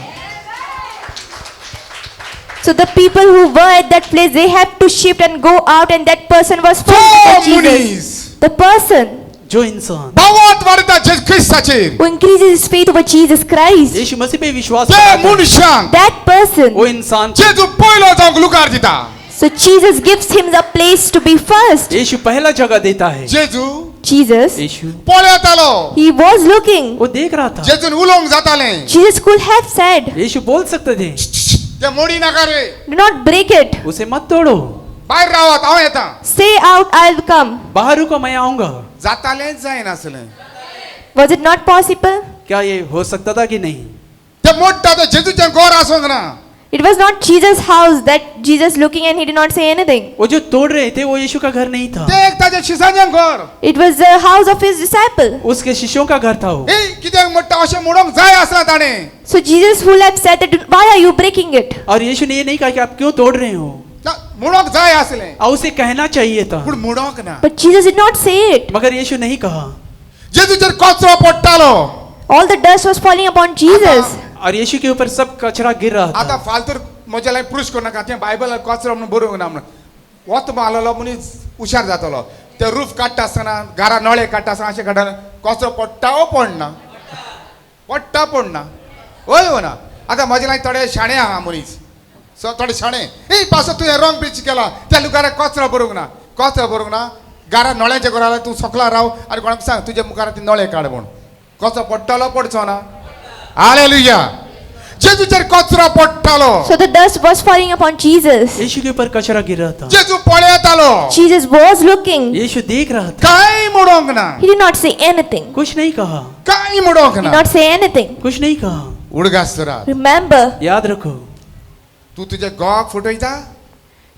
So the people who were at that place, they had to shift and go out, and that person was तो found Jesus. मुनीस The person जो इंसान भावात वाडता जेजू ख्रिस्ताचेर who increases his faith over Jesus Christ, यीशु मसीह पे विश्वास ते करता है, मनशांक that person, वो इंसान जेजू पयलो जावंक लुकार दिता so Jesus gives him the place to be first. यीशु पहला जगह देता है। जेजू Jesus, यीशु पळयत आलो he was looking. वो देख रहा था। जेजून उलोवंक जातालें Jesus could have said, यीशु बोल सकते थे, ते मोडी नाका रे do not break it. उसे मत तोड़ो, भायर रावात हांव येता Stay out, I'll come. बाहर रुको मैं आऊंगा। जातालेंच जायनासलें Was it not possible? क्या ये हो सकता था कि नहीं? ते मोडटा तो जेजूचें घोर आसूंक ना It was not Jesus' house that Jesus looking and he did not say anything. वो जो तोड़ रहे थे वो यीशु का घर नहीं था, ते एक ताजे शिसांचें घोर It was the house of his disciple. उसके शिष्यों का घर था वो। ए कित्याक मोडटा अशें म्हणूंक जाय आसला ताणें So Jesus would have said that, why are you breaking it? और यीशु ने ये नहीं कहा कि आप क्यों तोड़ रहे हो, ना म्हणूंक जाय आसलें और उसे कहना चाहिए था, पूण म्हणूंक ना But Jesus did not say it. मगर यीशु नहीं कहा। जेजूचेर कचरो पडटालो All the dust was falling upon Jesus. और यीशु के ऊपर सब कचरा गिर रहा आतां था। फालतूर म्हज्या लायक पुरूश करनाका तें बायबलार कचरो म्हणून बरोवंक ना म्हणून वत मारलेलो मनीस हुशार जातलो ते रूफ काडटा आसतना घरा नळे काडटा आसतना अशें काडटा कचरो पडटा ओ पडना पडटा पडना वय हो ना आतां म्हजे लायक थोडे शाणे आहा मनीस सो थोडे शाणे ए पासो तुवें रॉंग ब्रिज केला त्या लुकाराक कचरो बरोवंक ना घरा नळ्याचे घरा तूं सकला राव आनी कोणाक सांग तुजे मुखार ती नळे काड म्हूण कचरो पडटालो पडचो ना हालेलुया जेजूचेर कचरो पडटालो So the dust was falling upon Jesus. यीशु के ऊपर कचरा गिर रहा था। जेजू पळयतालो Jesus was looking. यीशु देख रहा था, कांय म्हणोंक ना He did not say anything. कुछ नहीं कहा, कांय म्हणोंक He did ना not say anything. कुछ नहीं कहा। उडगासरा Remember, याद रखो, तू तुझे घोवाक फटयता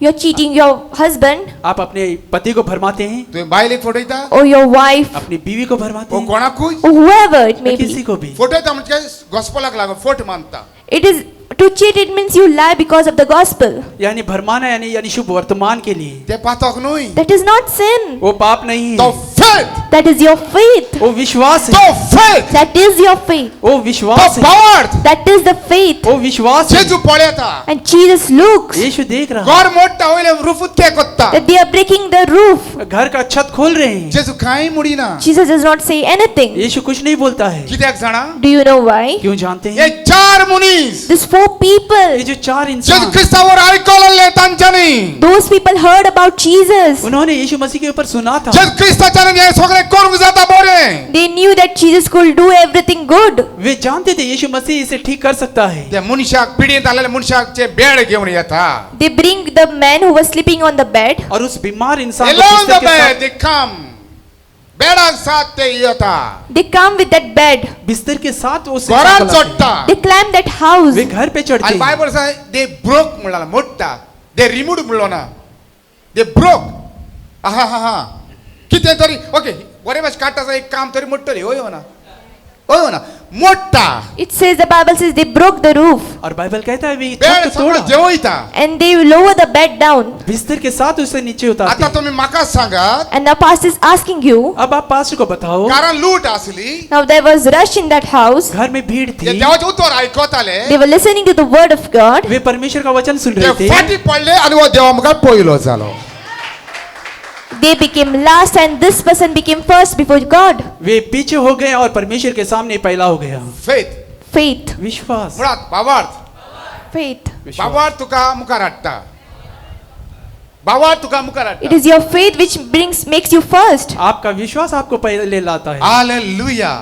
you're cheating your husband आप अपने पति को भरमाते हैं, तुवें बायलेक फटयता or your wife अपनी बीवी को भरमाते ओ हैं, कोणाकूय or whoever it may किसी be. को भी। फटयता म्हणजे गॉस्पलाक लागून फट मानता It is to cheat, it means you lie because of the gospel. यानी भरमाना यानी शुभ वर्तमान के लिए, ते पातक न्हय That is not sin. वो पाप नहीं तो है। faith. That is your faith. वो विश्वास तो है, faith. That is your faith. वो तो विश्वास है, भावार्थ. That is the faith. वो विश्वास है। जेजू पळयता. And Jesus looks यीशु देख रहा घर मोठा होईले रूफ उतके कोत्ता. that they are breaking the roof. है, घर का छत खोल रहे हैं। जेजू काई मुडीना. Jesus does not say anything. यीशु कुछ नहीं बोलता है। कित्याक जाणा? Do you know why? क्यों जानते हे हैं? 4 मुनीस. These 4 people, ये जो 4 जेजू इंसान, क्रिस्तावर आयकोलले तांच्यानी. those people heard about Jesus. उन्होंने यीशु मसीह के ऊपर सुना था। जेजू क्रिस्ताच्यान हे सगळे करूंक जाता बरे. They knew that Jesus could do everything good. वे जानते थे यीशु मसीह इसे ठीक कर सकता है। त्या मनशाक पिडीत आलेल्या मनशाकचे बेड घेऊन येता. They bring the man who was sleeping on the bed. और उस बीमार इंसान को Along बिस्तर the के bed साथ, they come. बेडाक साथ ते येता. They come with that bed. बिस्तर के साथ उस घरात इंसान को लाते चढता. They climb that house. हैं। वे घर पे चढ़ते आणि हैं। बायबल सांग दे ब्रोक म्हणला मोठा. दे रिमूव्ड म्हणलो ना. They broke. आहा हा हा. किती तरी ओके बरे मास काटाचा एक काम तरी मोठं होय हो ना. होय हो ना. मोठा. It says, the Bible says, they broke the roof और बाइबल कहता है वे बेड छत सगळं तोड़ा, जेवयता. and they lower the bed down. बिस्तर के साथ उसे नीचे उतारते आता हैं। तुम्ही माका सांगात. And now pastor is asking you, अब आप पास्टर को बताओ, कारण लूट असली. now there was rush in that house. घर में भीड़ ते थी, देवाचे उत्तर ऐकत आले. They were listening to the word of God. वे परमेश्वर का वचन सुन ते रहे थे। फाटी पडले आणि वो देवा मका पयलो झालो. They became last and this person became first before God. वे पीछे हो गए और परमेश्वर के सामने पहला हो गया। फेथ. Faith. विश्वास, मुळात भावार्थ. Faith. विश्वास। भावार्थ तुका मुखार हाडटा. भावार्थ तुका मुखार It हाडटा. is your faith which makes you first. आपका विश्वास आपको पहले लाता है। हालेलुया.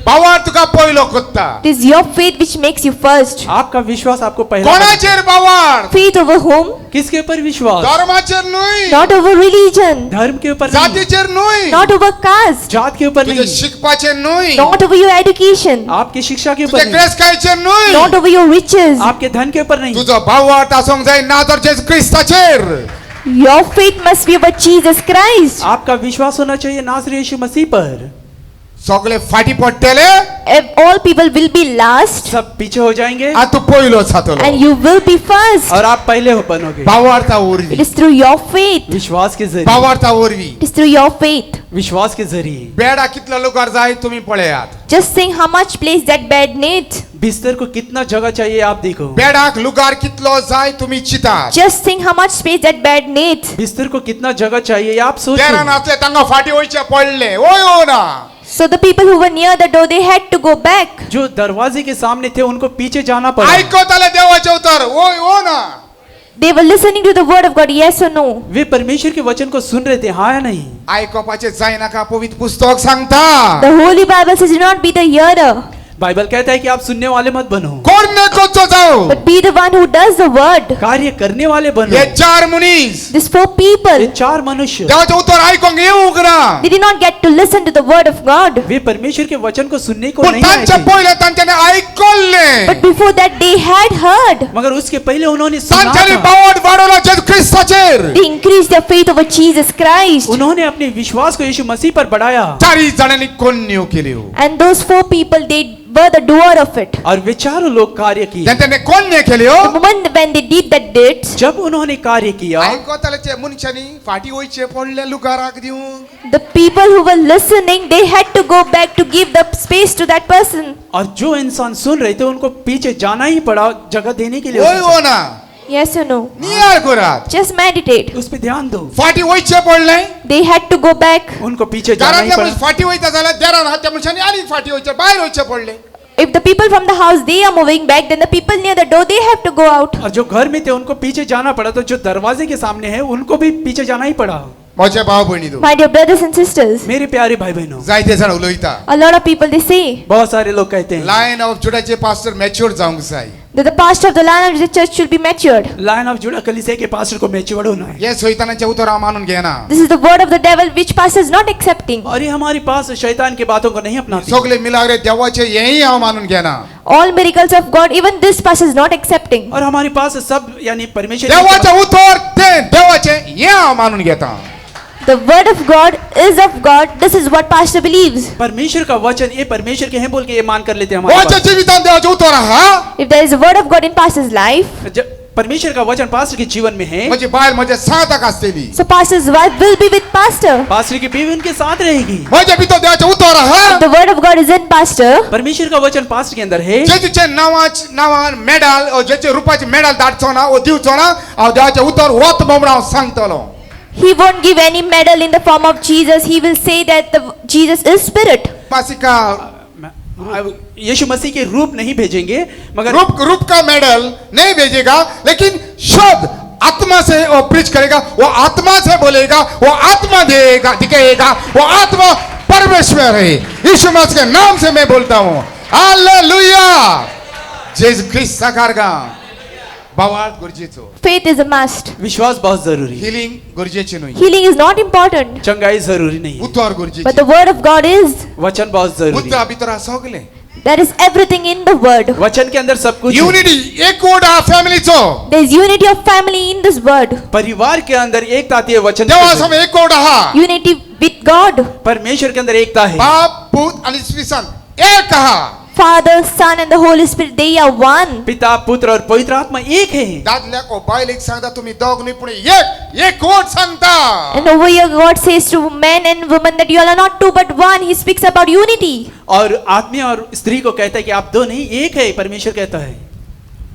भावार्थ तुका पयलो कोत्ता. It is your faith which makes you first. आपका विश्वास आपको पहला। कोणाचेर भावार्थ? Faith over whom? किसके ऊपर विश्वास? धर्माचेर न्हय. Not over religion. धर्म के ऊपर नहीं, जातीचेर न्हय. Not over caste. जात के ऊपर तुझे नहीं, शिकपाचेर न्हय. Not over your education. आपकी शिक्षा के तुझे ऊपर नहीं, ग्रेस कायचेर न्हय. Not over your riches. आपके धन के ऊपर नहीं। तुझो भावार्थ आसूंक जाय ना तर जेजू क्रिस्ताचेर. Your faith must be over Jesus Christ. आपका विश्वास होना चाहिए नासरी यीशु मसीह पर। सगळे फाटी पडटले. All people will be last सब पीछे हो जाएंगे आ तू पयलो जातलो. and you will be first. और आप पहले हो बनोगे। भावार्था It वरवी. is through your faith. विश्वास के जरिए, भावार्था वरवी. It is through your faith. विश्वास के जरिए। बेडा कितला लोकार जाय तुम्ही पळयात. Just think how much place that bed needs. बिस्तर को कितना जगह चाहिए आप देखो। बेडाक लुगार कितलो जाय तुम्ही चितात. Just think how much space that bed needs. बिस्तर को कितना जगह चाहिए आप तेरा सोचो। नाचले तांगा फाटी वयचे पडले. ओय हो ना. So the people who were near the door, they had to go back. जो दरवाजे के सामने थे उनको पीछे जाना पड़ा। ऐकत आले देवाचे उतर. ओय हो ना. They were listening to the word of God, yes or no. वे परमेश्वर के वचन को सुन रहे थे, हाँ या नहीं। ऐकपाचे जाय नाका पवित्र पुस्तक सांगता. The Holy Bible says, do not be the hearer, Bible कहता है कि आप सुनने वाले मत बनो, कोण कोचो जाओ. but be the one who does the word. कार्य करने वाले बनो। हे 4 मुनीस These 4 people, ये 4 मनुष्य, देवाचे उतर ऐकूंक येऊक ना. they did not get to listen to the word of God. वे परमेश्वर के वचन को सुनने को पण नहीं आए तांच्या थे। पहिले तांच्याने ऐकले. But before that, they had heard. मगर उसके पहले उन्होंने सुना तांच्यानी था। बावट वाढवला जेजू ख्रिस्ताचेर. They increased their faith over Jesus Christ. उन्होंने अपने विश्वास को यीशु मसीह पर बढ़ाया। 4 जणांनी कोन्यो केली. And those 4 people, they were the doer of it. और वे चारों लोग कार्य किए। त्यांच्याने कोन्यो केली. The moment when they did that deeds, जब उन्होंने कार्य किया, ऐकताले मनशानी फाटी वयचे पडले लुगाराक दिवून. the people who were listening, they had to go back to give the space to that person. और जो इंसान सुन रहे थे उनको पीछे जाना ही पड़ा जगह देने के लिए। ओय हो ना. Yes or no? नियार करात. Just meditate. उस पे ध्यान दो। फाटी वयचे पडले. They had to go back. उनको पीछे जाना ही घरातल्या पड़ा। फाटी वयता जाल्यार देरान हातच्या मनशानी आणि फाटी वयचे बाहेर वयचे पडले. If the people from the house, they are moving back, then the people near the door, they have to go out. और जो घर में थे उनको पीछे जाना पड़ा, तो जो दरवाजे के सामने है उनको भी पीछे जाना ही पड़ा। माझे भाव भयणी दो. My dear brothers and sisters, मेरे प्यारे भाई बहनों, जायते जाण उलयता. a lot of people, they say बहुत सारे लोग कहते हैं लायन ऑफ जुडाचे पास्टर मॅच्युअर जावंक जाय. that the pastor of the Lion of the church should be matured. Line of जुड़ा कलीसिया के पास्टर को मैच्योर्ड होना है। हे सैतानाचे उतर हांव मानून घेना. This is the word of the devil which pastor is not accepting. और ये हमारे पास शैतान की बातों को नहीं अपनाते। सगळे मिलाग्रे देवाचे हेही हांव मानून घेना. All miracles of God, even this pastor is not accepting. और हमारे पास सब यानी परमेश्वर देवाचे उतर ते देवाचे हे हांव मानून घेता. The word of God is of God. This is what pastor believes. परमेश्वर का वचन ये परमेश्वर के हैं बोल के ये मान कर लेते हैं हमारे वाचे पास। जीवितान देवाचे उतर हा. If there is a word of God in pastor's life, परमेश्वर का वचन पास्टर के जीवन में है, म्हणजे बायल म्हज्या सांगताक आसतली. So pastor's wife will be with pastor. Pastor की बीवी उनके साथ रहेगी. म्हज्या भितर देवाचें उतर आहा. The word of God is in pastor. परमेश्वर का वचन पास्टर के अंदर है. जेजूचे नांवान मेडल ओ जेचे रुपाचे मेडल धाडचो ना ओ दिवचो ना. हांव देवाचें उतर वत म्हणून हांव सांगतलो. He won't give any medal in the form of Jesus. He will say that Jesus is spirit. मासिका यीशु मसीह के रूप नहीं भेजेंगे, मगर रूप का मेडल नहीं भेजेगा, लेकिन शुद्ध आत्मा से वो प्रीच करेगा. वो आत्मा से बोलेगा, वो आत्मा देगा दिखाएगा. वो आत्मा परमेश्वर है. यीशु मसीह के नाम से मैं बोलता हूँ. हालेलुया. जेसु ख्रिस्त साकार का भावार्थ गरजेचो. Faith is a must. विश्वास बहुत जरूरी है. हिलिंग गरजेचे न्हय. Healing is not important, चंगाई जरूरी नहीं है. उतर but गरजेचे. the word of God is. वचन बहुत जरूरी उतर है. भितर सगळे. There is everything in the word. वचन के अंदर सब कुछ है. युनिटी एक कोड हा फॅमिलीचो. There is unity of family in this word. परिवार के अंदर एकता आती है वचन देवा के सम अंदर. एक कोड हा. Unity with God. परमेश्वर के अंदर एकता है. बाप पुत्र आणि स्पिसन एक हा. Father, Son and the Holy Spirit, they are one. पिता पुत्र और पवित्र आत्मा एक है. दादल्याक ओ बायलेक सांगता तुम्ही दोग न्हय पूण एक कोड सांगता. And over here God says to men and women that you all are not two but one. He speaks about unity. और आदमी और स्त्री को कहता है कि आप दो नहीं एक है. परमेश्वर कहता है.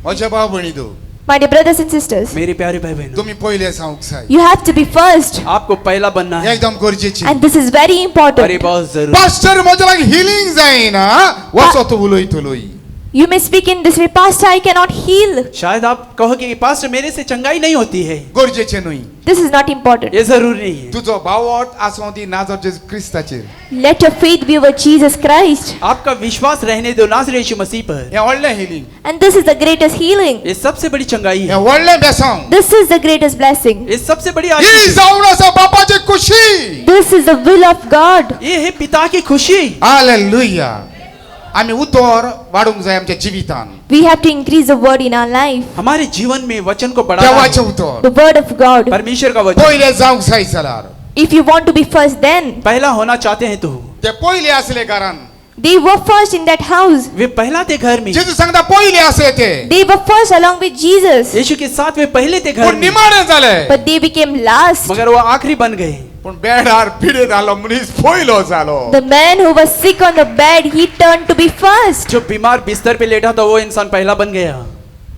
म्हज्या भाव भयणींनो, My dear brothers and sisters, मेरे प्यारे भाई बहनों, तुम्ही पहिले सांगूक जाय. you have to be first. आपको पहला बनना है. एकदम गरजेची. And this is very और ये important. बहुत जरूरी. पास्टर म्हज्या लागीं हिलिंग जायना. वचो तूं उलयतलोय. You may speak in this way, Pastor, I cannot heal. शायद आप कहो कि पास्टर मेरे से चंगाई नहीं होती है. गरजेचें न्हय. This is not important. ये जरूरी नहीं है. तुजो भावार्थ आसूं दी नाजर जेजू क्रिस्ताचेर. Let your faith be over Jesus Christ. आपका विश्वास रहने दो नाज़रेत यीशु मसीह पर. हें व्हडलें healing. And this is the greatest healing. ये सबसे बड़ी चंगाई हें है. व्हडलें बेसांव. This is the greatest blessing. ये सबसे बड़ी ही आशीष है. जावन आसा बापाची खुशी. This is the will of God. ये है पिता की खुशी. हालेलुया. आमी उतर वाडूंक जाय आमच्या जिवितान. We have to increase the word in our life. हमारे जीवन में वचन को बढ़ाना देवाचें है. उतर. The word of God. परमेश्वर का वचन. पहिले जावंक जाय जाल्यार. If you want to be first, then पहला होना चाहते हैं तो ते पहिले आसले कारण. they were first in that house. वे पहला थे घर में. जेजू सांगता पहिले आसे ते. They were first along with Jesus, यीशु के साथ वे पहले थे घर पूण में. निमाणे जाले. but they became last. मगर वो आखिरी बन गए. पूण बेडार पिडे जालो मनीस पयलो जालो. The man who was sick on the bed, he turned to be first जो बीमार बिस्तर पे लेटा था वो इंसान पहला बन गया.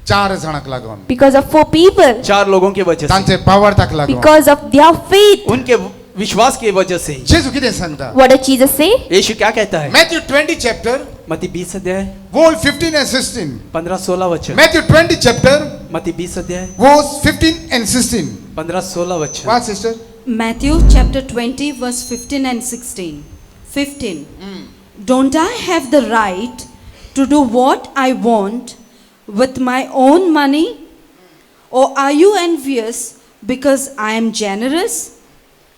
4 जाणांक लागून. because of 4 people, 4 लोगों की वजह से. तांचे भावार्थाक लागून. because of their faith. उनके विश्वास की वजह से. जेजू कितें सांगता. What did Jesus say? यीशु क्या कहता है? Matthew 20 chapter मत्ती 20 अध्याय verse 15 and 16. 15-16 वचन. Matthew 20 chapter मत्ती 20 अध्याय verse 15 and 16. 15-16 वचन. What sister? Matthew chapter 20, verse 15 and 16. 15. Don't I have the right to do what I want with my own money? Or are you envious because I am generous?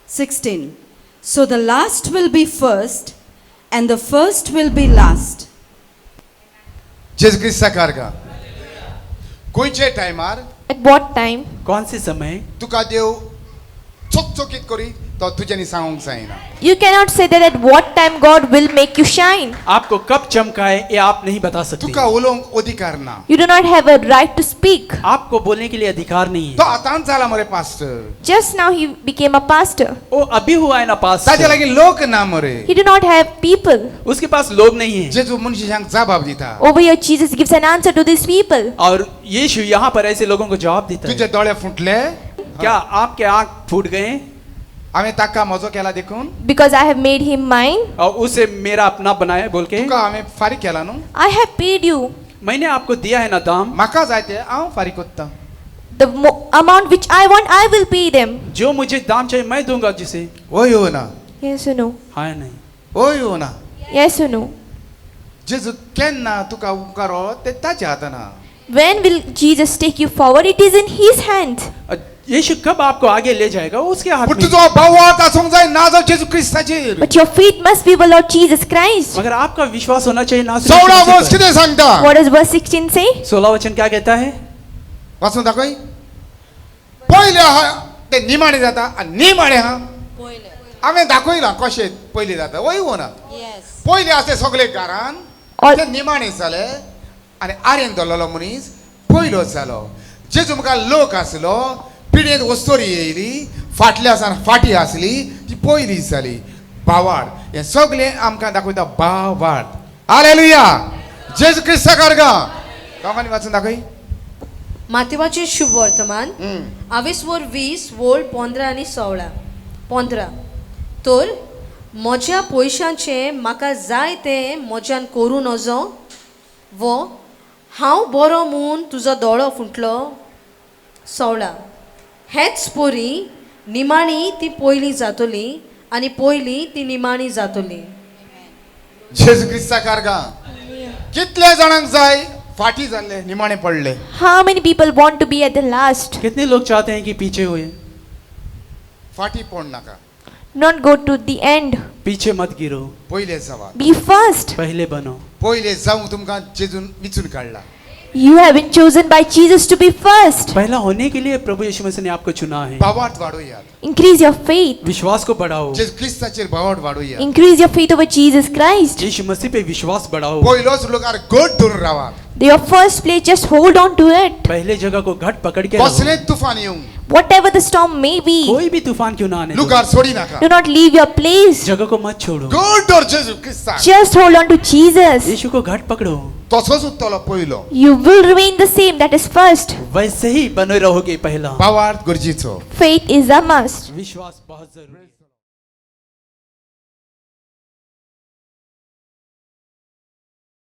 16. So the last will be first, and the first will be last. जेजू ख्रिस्त साकार का. गोंयचे टायमार At what time? कौन से समय? तुका देव चकचकीत करी तो तुज्यानी सांगूंक जायना. You cannot say that at what time God will make you shine. आपको कब चमकाए ये आप नहीं बता सकते. तुका उलोवंक अधिकार ना. You do not have a right to speak. आपको बोलने के लिए अधिकार नहीं तो है. आतांच जाला मरे pastor. Just now he became a pastor. वो अभी हुआ है ना पास. ताजे लागीं लोक ना मरे. He do not have people. उसके पास लोग नहीं है. जेजू मनशांक जबाब दिता. Over here Jesus gives an answer to these people. और यीशु यहाँ पर ऐसे लोगों को जवाब देता तुझे है. दोळे फुटले. क्या आपके आंख फूट गए? हांवें ताका म्हजो केला देखून. Because I have made him mine. और उसे मेरा अपना बनाया बोल के. तुका हांवें फारीक केला न्हू. I have paid you. मैंने आपको दिया है ना दाम. म्हाका जाय तें हांव फारीक कोत्ता. The amount which I want, I will pay them. जो मुझे दाम चाहिए मैं दूंगा जिसे. ओय हो ना. Yes or no? हाँ या नहीं. ओय हो ना. Yes or no? जेजू केन्ना तुका उपकारो ते ताच्या हाताना. When will Jesus take you forward? It is in his hand. यीशु कब आपको आगे ले जाएगा वो उसके हाथ पूण में. तुजो भावार्थ आसूंक जाय नाजर जेजू क्रिस्ताचेर. But your faith must be with Lord Jesus Christ. मगर आपका विश्वास होना चाहिए ना. 16 वर्स कितें सांगता. What does verse 16 say? 16 वचन क्या कहता है? वाचून दाखय. पयले आहा ते निमाणे जाता आनी निमाणे आहा. हांवें दाखयलां कशें पयले जाता. वय हो ना. पयले आसले सगळे घरान All ते निमाणे जाले आनी आर्यन धरलेलो मनीस पयलो जालो. जेजू मुखार लोक आसलो पिडेंत वस्तोरी येयली फाटल्या सावन फाटी आसली ती पयली जाली भावार्थ हें सगळें आमकां दाखयता भावार्थ हालेलुया जेजू क्रिस्ता कारगा कामांनी वाचून दाखय माथेवाचे शुभ वर्तमान हम्म. 20 वोल्ड 15 आणि 16 15 तर म्हज्या पयशांचे म्हाका जाय ते म्हज्यान करूं नजो वो हांव बरो म्हूण तुजो दोळो फुटलो 16 हेच पोरी निमाणी ती पयली जातली आनी पयली ती निमाणी जातली जेजू क्रिस्ता कारगा कितले जाणांक जाय फाटी जाल्ले निमाणे पडले How many people want to be at the last? कितने लोग चाहते हैं कि पीछे हुए फाटी पड नाका Not go to the end. पीछे मत गिरो पयले जावा Be first. पहले बनो पयले जावं तुमकां जेजून विचून काडला You have been chosen by Jesus to be first. पहला होने के लिए प्रभु यीशु मसीह ने आपको चुना है भावार्थ वाडोयात Increase your faith. विश्वास को बढ़ाओ जेजू क्रिस्ताचेर भावार्थ वाडोयात Increase your faith over Jesus Christ. यीशु मसीह पे विश्वास बढ़ाओ पयलोच लोकार घट धरून रावात Your first place, just hold on to it. पहले जगह को घट पकड़ के रहो। कसले तुफान येवं Whatever the storm may be, कोई भी तूफान क्यों ना आने दो। लुकार सोडी नाका do not leave your place. जगह को मत छोड़ो घट धर जेजू क्रिस्ता Just hold on to Jesus. यीशु को घट पकड़ो तसोच उत्तलो पयलो You will remain the same, that is first. वैसे ही बने रहोगे पहला भावार्थ गरजेचो Faith is a must. विश्वास बहुत जरूरी है।